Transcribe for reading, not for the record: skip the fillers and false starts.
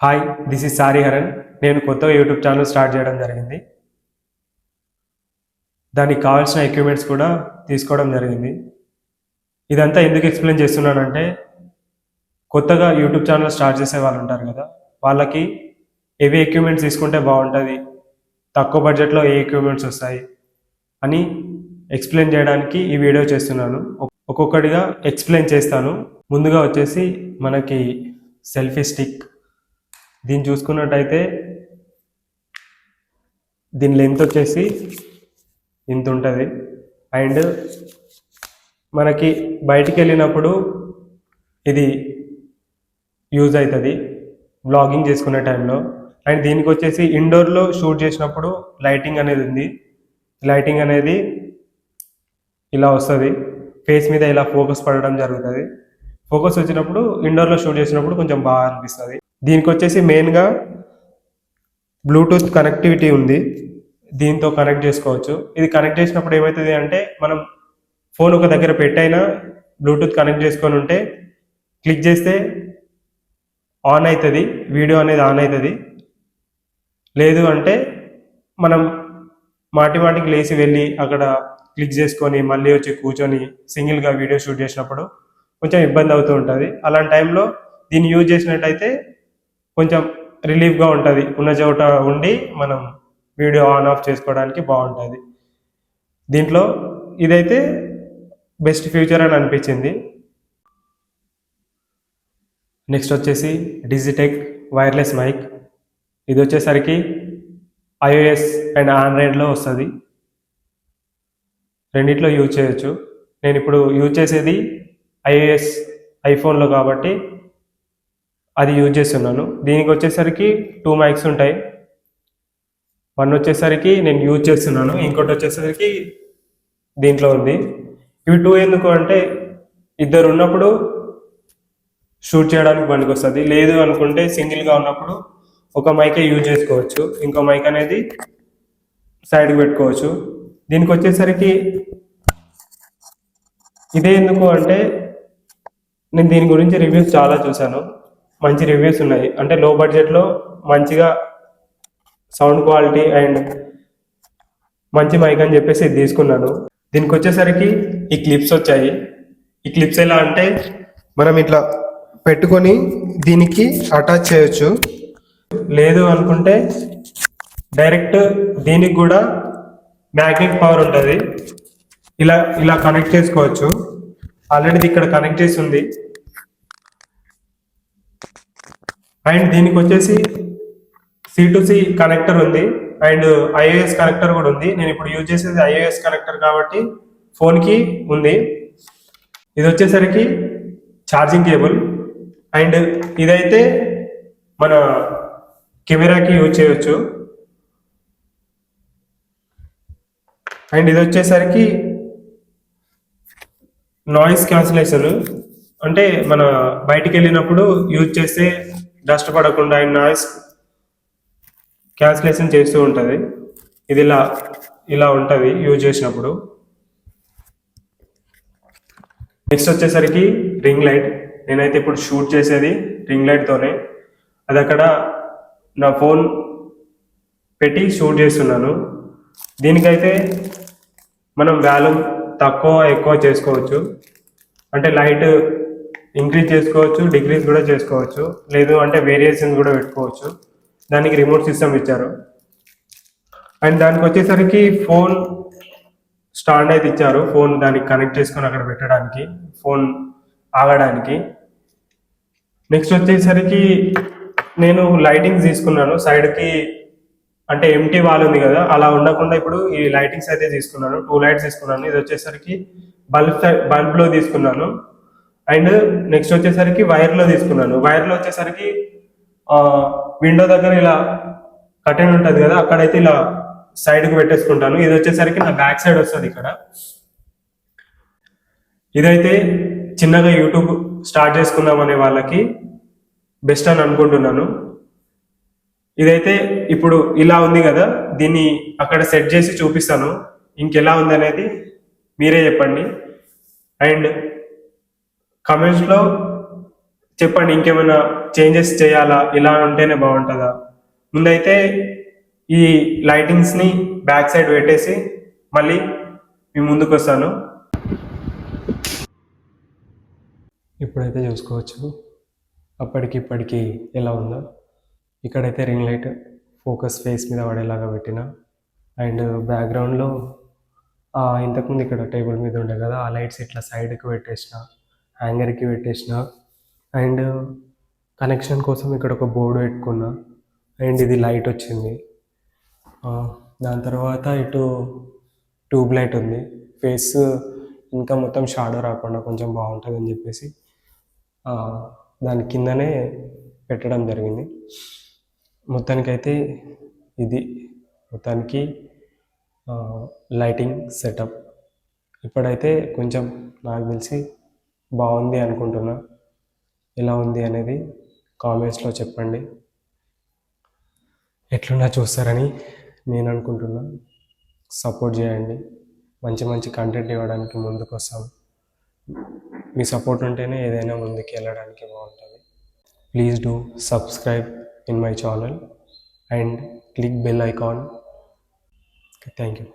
Hi, this is sorry horn. నేను కొత్తగా YouTube channel start చేయడం జరిగింది. దానికి కావాల్సిన ఎక్విప్మెంట్స్ కూడా తీసుకోవడం జరిగింది. ఇదంతా ఎందుకు ఎక్స్ప్లెయిన్ చేస్తున్నానంటే, కొత్తగా యూట్యూబ్ ఛానల్ స్టార్ట్ చేసే వాళ్ళు ఉంటారు కదా, వాళ్ళకి ఏవి ఎక్విప్మెంట్స్ తీసుకుంటే బాగుంటుంది, తక్కువ బడ్జెట్లో ఏ ఎక్విప్మెంట్స్ వస్తాయి అని ఎక్స్ప్లెయిన్ చేయడానికి ఈ వీడియో చేస్తున్నాను. ఒక్కొక్కటిగా ఎక్స్ప్లెయిన్ చేస్తాను. ముందుగా వచ్చేసి మనకి సెల్ఫీ స్టిక్. దీన్ని చూసుకున్నట్టయితే దీని లెంత్ వచ్చేసి ఇంత ఉంటుంది. అండ్ మనకి బయటికి వెళ్ళినప్పుడు ఇది యూజ్ అవుతుంది వ్లాగింగ్ చేసుకునే టైంలో. అండ్ దీనికి వచ్చేసి ఇండోర్లో షూట్ చేసినప్పుడు లైటింగ్ అనేది ఉంది. లైటింగ్ అనేది ఇలా వస్తుంది, ఫేస్ మీద ఇలా ఫోకస్ పడడం జరుగుతుంది. ఫోకస్ వచ్చినప్పుడు ఇండోర్లో షూట్ చేసినప్పుడు కొంచెం బాగా అనిపిస్తుంది. దీనికి వచ్చేసి మెయిన్గా బ్లూటూత్ కనెక్టివిటీ ఉంది, దీంతో కనెక్ట్ చేసుకోవచ్చు. ఇది కనెక్ట్ చేసినప్పుడు ఏమవుతుంది అంటే, మనం ఫోన్ ఒక దగ్గర పెట్టైనా బ్లూటూత్ కనెక్ట్ చేసుకొని ఉంటే క్లిక్ చేస్తే ఆన్ అవుతుంది, వీడియో అనేది ఆన్ అవుతుంది. లేదు అంటే మనం మాటికి లేచి వెళ్ళి అక్కడ క్లిక్ చేసుకొని మళ్ళీ వచ్చి కూర్చొని సింగిల్గా వీడియో షూట్ చేసినప్పుడు కొంచెం ఇబ్బంది అవుతూ ఉంటుంది. అలాంటి టైంలో దీన్ని యూజ్ చేసినట్టయితే కొంచెం రిలీఫ్గా ఉంటుంది. ఉన్న చోట ఉండి మనం వీడియో ఆన్ ఆఫ్ చేసుకోవడానికి బాగుంటుంది. దీంట్లో ఇదైతే బెస్ట్ ఫ్యూచర్ అని అనిపించింది. నెక్స్ట్ వచ్చేసి డిజిటెక్ వైర్లెస్ మైక్. ఇది వచ్చేసరికి ఐఓఎస్ అండ్ ఆండ్రాయిడ్లో వస్తుంది, రెండిట్లో యూజ్ చేయొచ్చు. నేను ఇప్పుడు యూజ్ చేసేది ఐఓఎస్ ఐఫోన్లో కాబట్టి అది యూజ్ చేస్తున్నాను. దీనికి వచ్చేసరికి 2 మైక్స్ ఉంటాయి. వన్ వచ్చేసరికి నేను యూజ్ చేస్తున్నాను, ఇంకోటి వచ్చేసరికి దీంట్లో ఉంది. ఇవి 2 ఎందుకు అంటే, ఇద్దరు ఉన్నప్పుడు షూట్ చేయడానికి పనికి వస్తుంది. లేదు అనుకుంటే సింగిల్గా ఉన్నప్పుడు ఒక మైకే యూజ్ చేసుకోవచ్చు, ఇంకో మైక్ అనేది సైడ్కి పెట్టుకోవచ్చు. దీనికి వచ్చేసరికి ఇదే ఎందుకు అంటే, నేను దీని గురించి రివ్యూస్ చాలా చూశాను, మంచి రివ్యూస్ ఉన్నాయి. అంటే లో బడ్జెట్లో మంచిగా సౌండ్ క్వాలిటీ అండ్ మంచి మైక్ అని చెప్పేసి ఇది తీసుకున్నాను. దీనికి వచ్చేసరికి ఈ క్లిప్స్ వచ్చాయి. ఈ క్లిప్స్ ఎలా అంటే, మనం ఇట్లా పెట్టుకొని దీనికి అటాచ్ చేయొచ్చు. లేదు అనుకుంటే డైరెక్ట్ దీనికి కూడా మ్యాగ్నెట్ పవర్ ఉంటుంది, ఇలా కనెక్ట్ చేసుకోవచ్చు. ఆల్రెడీ ఇక్కడ కనెక్ట్ చేసి ఉంది. అండ్ దీనికి వచ్చేసి C2C కనెక్టర్ ఉంది అండ్ ఐఓఎస్ కనెక్టర్ కూడా ఉంది. నేను ఇప్పుడు యూజ్ చేసేది ఐఓఎస్ కనెక్టర్ కాబట్టి ఫోన్కి ఉంది. ఇది వచ్చేసరికి ఛార్జింగ్ కేబుల్. అండ్ ఇదైతే మన కెమెరాకి యూజ్ చేయొచ్చు. అండ్ ఇది వచ్చేసరికి నాయిస్ క్యాన్సిలేషన్, అంటే మన బయటికి వెళ్ళినప్పుడు యూజ్ చేస్తే డస్ట్ పడకుండా అండ్ నాయిస్ క్యాన్సిలేషన్ చేస్తూ ఉంటుంది. ఇది ఇలా ఉంటుంది యూజ్ చేసినప్పుడు. నెక్స్ట్ వచ్చేసరికి రింగ్ లైట్. నేనైతే ఇప్పుడు షూట్ చేసేది రింగ్ లైట్తోనే. అది అక్కడ నా ఫోన్ పెట్టి షూట్ చేస్తున్నాను. దీనికైతే మనం వాల్యూమ్ తక్కువ ఎక్కువ చేసుకోవచ్చు, అంటే లైట్ ఇంక్రీజ్ చేసుకోవచ్చు, డిక్రీజ్ కూడా చేసుకోవచ్చు. లేదు అంటే వేరియేషన్స్ కూడా పెట్టుకోవచ్చు. దానికి రిమోట్ సిస్టమ్ ఇచ్చారు. అండ్ దానికి వచ్చేసరికి ఫోన్ స్టాండ్ అయితే ఇచ్చారు, ఫోన్ దానికి కనెక్ట్ చేసుకొని అక్కడ పెట్టడానికి, ఫోన్ ఆగడానికి. నెక్స్ట్ వచ్చేసరికి నేను లైటింగ్స్ తీసుకున్నాను సైడ్కి, అంటే ఎంటీ వాల్ ఉంది కదా, అలా ఉండకుండా ఇప్పుడు ఈ లైటింగ్స్ అయితే తీసుకున్నాను. 2 లైట్స్ తీసుకున్నాను. ఇది వచ్చేసరికి బల్బ్లో తీసుకున్నాను. అండ్ నెక్స్ట్ వచ్చేసరికి వైర్లో తీసుకున్నాను. వైర్లో వచ్చేసరికి విండో దగ్గర ఇలా కర్టెన్ ఉంటుంది కదా, అక్కడైతే ఇలా సైడ్కి పెట్టేసుకుంటాను. ఇది వచ్చేసరికి నా బ్యాక్ సైడ్ వస్తుంది ఇక్కడ. ఇదైతే చిన్నగా యూట్యూబ్ స్టార్ట్ చేసుకుందాం అనే వాళ్ళకి బెస్ట్ అని అనుకుంటున్నాను. ఇదైతే ఇప్పుడు ఇలా ఉంది కదా, దీన్ని అక్కడ సెట్ చేసి చూపిస్తాను, ఇంకెలా ఉంది అనేది మీరే చెప్పండి. అండ్ కమెంట్స్లో చెప్పండి, ఇంకేమైనా చేంజెస్ చేయాలా, ఇలా ఉంటేనే బాగుంటుందా? ముందైతే ఈ లైటింగ్స్ని బ్యాక్ సైడ్ పెట్టేసి మళ్ళీ మీ ముందుకు వస్తాను. ఇప్పుడైతే చూసుకోవచ్చు అప్పటికి ఇప్పటికి ఎలా ఉందో. ఇక్కడైతే రింగ్ లైట్ ఫోకస్ ఫేస్ మీద పడేలాగా పెట్టిన, అండ్ బ్యాక్గ్రౌండ్లో ఇంతకుముందు ఇక్కడ టేబుల్ మీద ఉండే కదా ఆ లైట్స్ ఇట్లా సైడ్కి పెట్టేసిన, హ్యాంగర్కి పెట్టేసిన, అండ్ కనెక్షన్ కోసం ఇక్కడ ఒక బోర్డు పెట్టుకున్నా, అండ్ ఇది లైట్ వచ్చింది. దాని తర్వాత ఇటు ట్యూబ్ లైట్ ఉంది. ఫేస్ ఇంకా మొత్తం షాడో రాకుండా కొంచెం బాగుంటుంది అని చెప్పేసి దాని కిందనే పెట్టడం జరిగింది. మొత్తానికైతే ఇది మొత్తానికి లైటింగ్ సెటప్ ఇప్పుడైతే కొంచెం నాకు తెలిసి బాగుంది అనుకుంటున్నా. ఎలా ఉంది అనేది కామెంట్స్లో చెప్పండి. ఎట్లున్నా చూస్తారని నేను అనుకుంటున్నా. సపోర్ట్ చేయండి, మంచి మంచి కంటెంట్ ఇవ్వడానికి ముందుకు వస్తాం. మీ సపోర్ట్ ఉంటేనే ఏదైనా ముందుకు వెళ్ళడానికి బాగుంటుంది. Please do subscribe in my channel and click bell icon. Thank you.